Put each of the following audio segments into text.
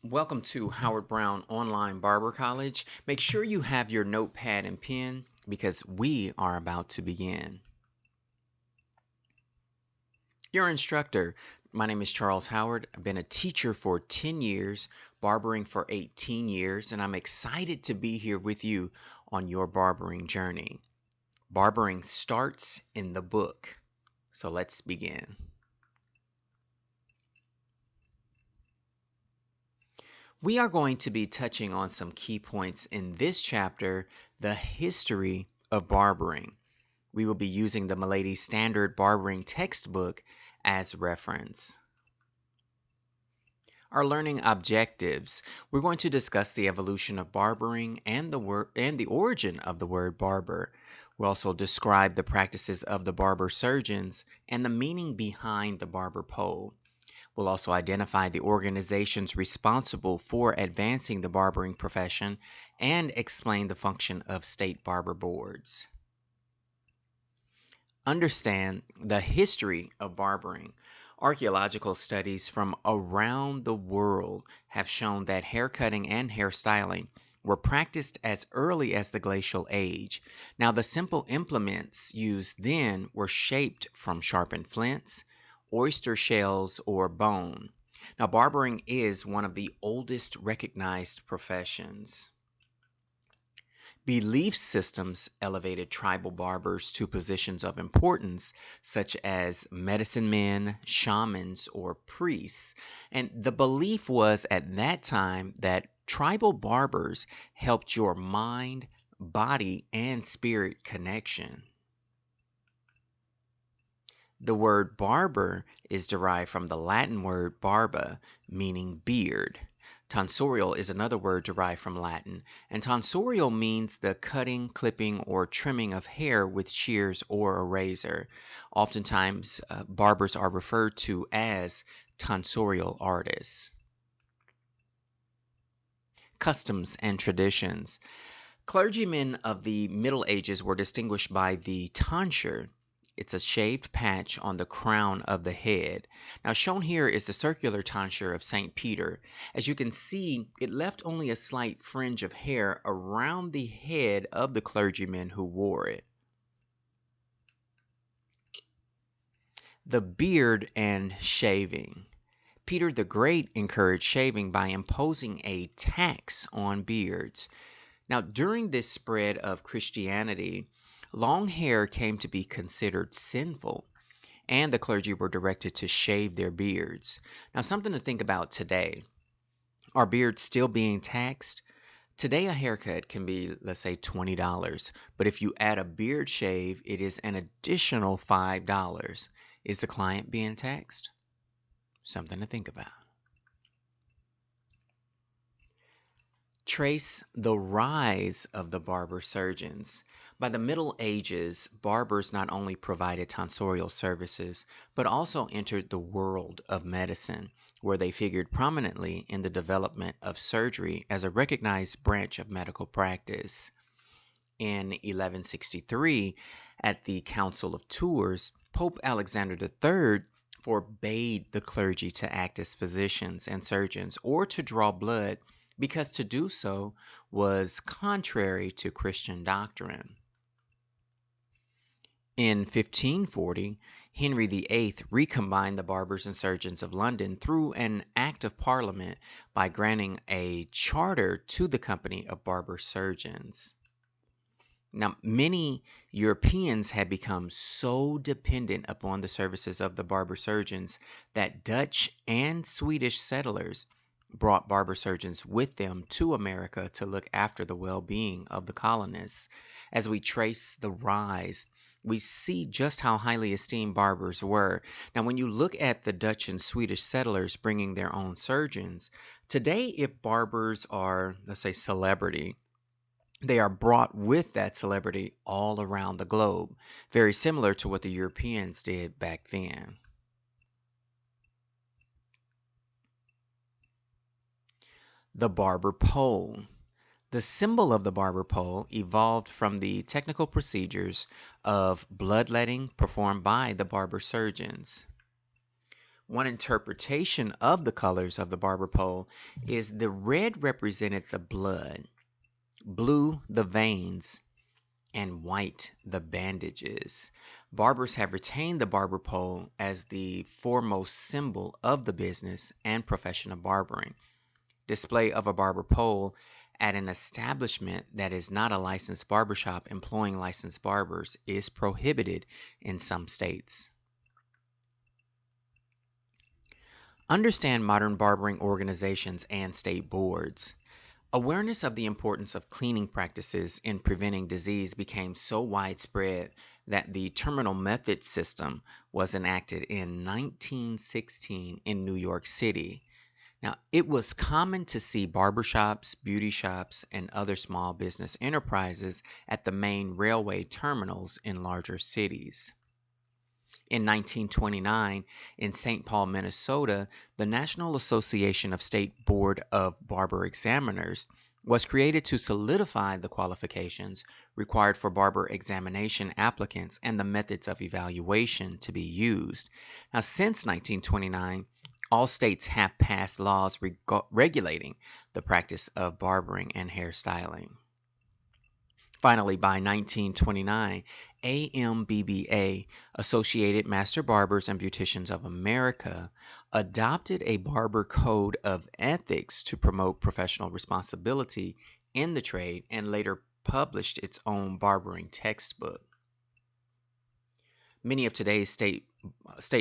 Welcome to Howard Brown Online Barber College. Make sure you have your notepad and pen because we are about to begin. Your instructor, my name is Charles Howard. I've been a teacher for 10 years, barbering for 18 years, and I'm excited to be here with you on your barbering journey. Barbering starts in the book. So let's begin. We are going to be touching on some key points in this chapter, the history of barbering. We will be using the Milady Standard Barbering textbook as reference. Our learning objectives. We're going to discuss the evolution of barbering and the origin of the word barber. We'll also describe the practices of the barber-surgeons and the meaning behind the barber pole. We'll also identify the organizations responsible for advancing the barbering profession and explain the function of state barber boards. Understand the history of barbering. Archaeological studies from around the world have shown that haircutting and hairstyling were practiced as early as the glacial age. Now, the simple implements used then were shaped from sharpened flints, oyster shells, or bone. Now, barbering is one of the oldest recognized professions. Belief systems elevated tribal barbers to positions of importance, such as medicine men, shamans, or priests. And the belief was at that time that tribal barbers helped your mind, body, and spirit connection. The word barber is derived from the Latin word barba, meaning beard. Tonsorial is another word derived from Latin, and tonsorial means the cutting, clipping, or trimming of hair with shears or a razor. Oftentimes, barbers are referred to as tonsorial artists. Customs and traditions. Clergymen of the Middle Ages were distinguished by the tonsure. It's a shaved patch on the crown of the head. Now, shown here is the circular tonsure of St. Peter. As you can see, it left only a slight fringe of hair around the head of the clergyman who wore it. The beard and shaving. Peter the Great encouraged shaving by imposing a tax on beards. Now, during this spread of Christianity, long hair came to be considered sinful, and the clergy were directed to shave their beards. Now, something to think about today. Are beards still being taxed? Today, a haircut can be, let's say, $20, but if you add a beard shave, it is an additional $5. Is the client being taxed? Something to think about. Trace the rise of the barber-surgeons. By the Middle Ages, barbers not only provided tonsorial services, but also entered the world of medicine, where they figured prominently in the development of surgery as a recognized branch of medical practice. In 1163, at the Council of Tours, Pope Alexander III forbade the clergy to act as physicians and surgeons or to draw blood because to do so was contrary to Christian doctrine. In 1540, Henry VIII recombined the barbers and surgeons of London through an act of parliament by granting a charter to the Company of Barber-Surgeons. Now, many Europeans had become so dependent upon the services of the barber-surgeons that Dutch and Swedish settlers brought barber-surgeons with them to America to look after the well-being of the colonists. As we trace the rise, we see just how highly esteemed barbers were. Now, when you look at the Dutch and Swedish settlers bringing their own surgeons, today if barbers are, let's say, celebrity, they are brought with that celebrity all around the globe, very similar to what the Europeans did back then. The barber pole. The symbol of the barber pole evolved from the technical procedures of bloodletting performed by the barber surgeons. One interpretation of the colors of the barber pole is the red represented the blood, blue the veins, and white the bandages. Barbers have retained the barber pole as the foremost symbol of the business and profession of barbering. Display of a barber pole at an establishment that is not a licensed barbershop employing licensed barbers is prohibited in some states. Understand modern barbering organizations and state boards. Awareness of the importance of cleaning practices in preventing disease became so widespread that the terminal method system was enacted in 1916 in New York City. Now, it was common to see barbershops, beauty shops, and other small business enterprises at the main railway terminals in larger cities. In 1929, in St. Paul, Minnesota, the National Association of State Board of Barber Examiners was created to solidify the qualifications required for barber examination applicants and the methods of evaluation to be used. Now, since 1929, all states have passed laws regulating the practice of barbering and hairstyling. Finally, by 1929, AMBBA, Associated Master Barbers and Beauticians of America, adopted a barber code of ethics to promote professional responsibility in the trade and later published its own barbering textbook. Many of today's state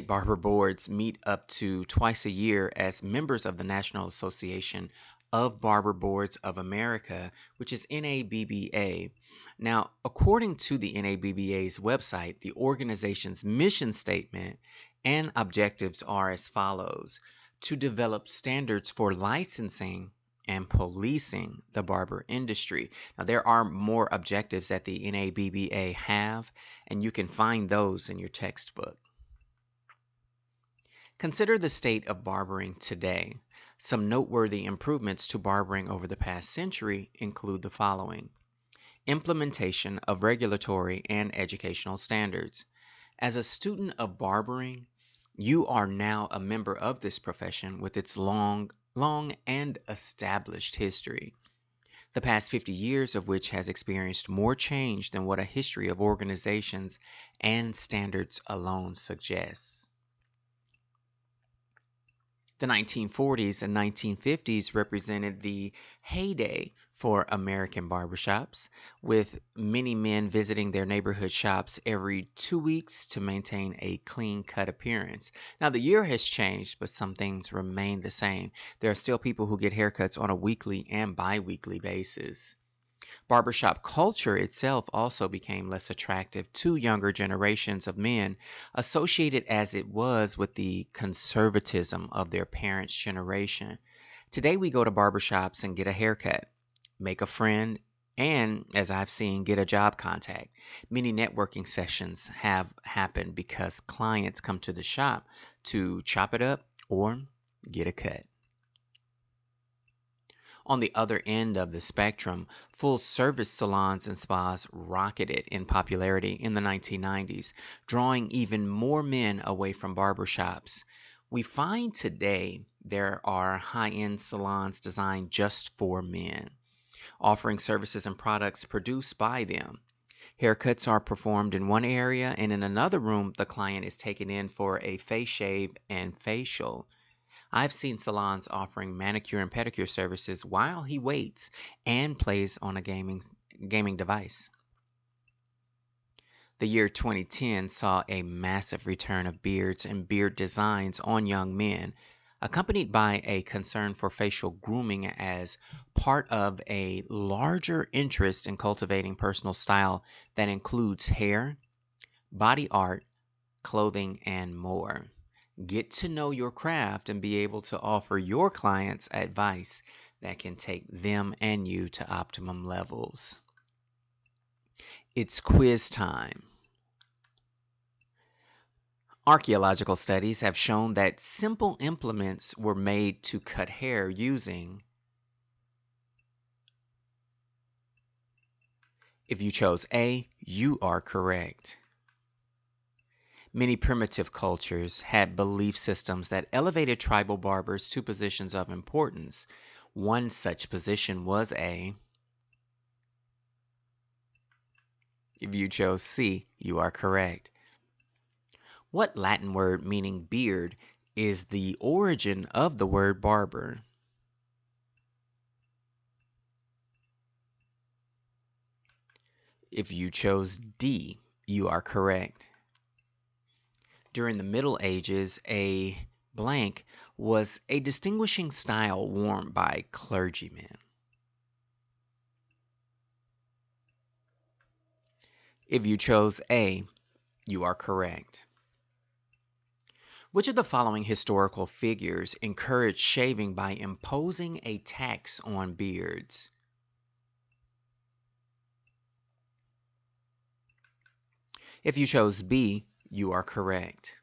barber boards meet up to twice a year as members of the National Association of Barber Boards of America, which is NABBA. Now, according to the NABBA's website, the organization's mission statement and objectives are as follows: to develop standards for licensing and policing the barber industry. Now, there are more objectives that the NABBA have, and you can find those in your textbook. Consider the state of barbering today. Some noteworthy improvements to barbering over the past century include the following: implementation of regulatory and educational standards. As a student of barbering, you are now a member of this profession with its long and established history, the past 50 years of which has experienced more change than what a history of organizations and standards alone suggests. The 1940s and 1950s represented the heyday for American barbershops, with many men visiting their neighborhood shops every 2 weeks to maintain a clean-cut appearance. Now, the year has changed, but some things remain the same. There are still people who get haircuts on a weekly and bi-weekly basis. Barbershop culture itself also became less attractive to younger generations of men, associated as it was with the conservatism of their parents' generation. Today we go to barbershops and get a haircut, make a friend, and, as I've seen, get a job contact. Many networking sessions have happened because clients come to the shop to chop it up or get a cut. On the other end of the spectrum, full-service salons and spas rocketed in popularity in the 1990s, drawing even more men away from barbershops. We find today there are high-end salons designed just for men, offering services and products produced by them. Haircuts are performed in one area, and in another room, the client is taken in for a face shave and facial. I've seen salons offering manicure and pedicure services while he waits and plays on a gaming device. The year 2010 saw a massive return of beards and beard designs on young men, accompanied by a concern for facial grooming as part of a larger interest in cultivating personal style that includes hair, body art, clothing, and more. Get to know your craft and be able to offer your clients advice that can take them and you to optimum levels. It's quiz time. Archaeological studies have shown that simple implements were made to cut hair using. If you chose A, you are correct. Many primitive cultures had belief systems that elevated tribal barbers to positions of importance. One such position was a. If you chose C, you are correct. What Latin word meaning beard is the origin of the word barber? If you chose D, you are correct. During the Middle Ages, a blank was a distinguishing style worn by clergymen. If you chose A, you are correct. Which of the following historical figures encouraged shaving by imposing a tax on beards? If you chose B, you are correct.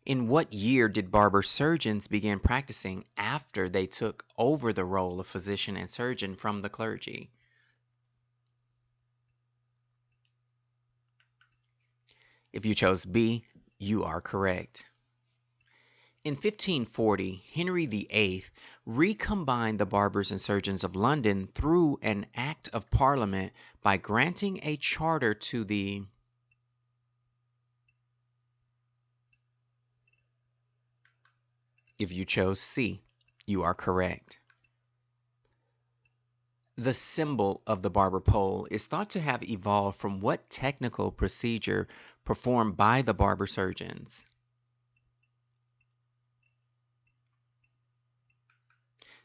In what year did barber-surgeons begin practicing after they took over the role of physician and surgeon from the clergy? If you chose B, you are correct. In 1540, Henry VIII recombined the Barbers and Surgeons of London through an Act of Parliament by granting a charter to the. If you chose C, you are correct. The symbol of the barber pole is thought to have evolved from what technical procedure performed by the barber surgeons?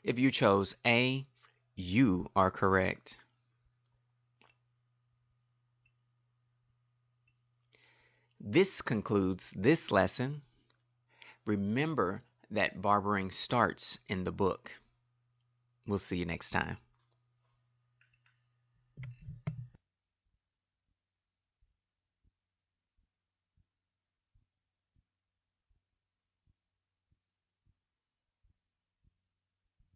If you chose A, you are correct. This concludes this lesson. Remember that barbering starts in the book. We'll see you next time.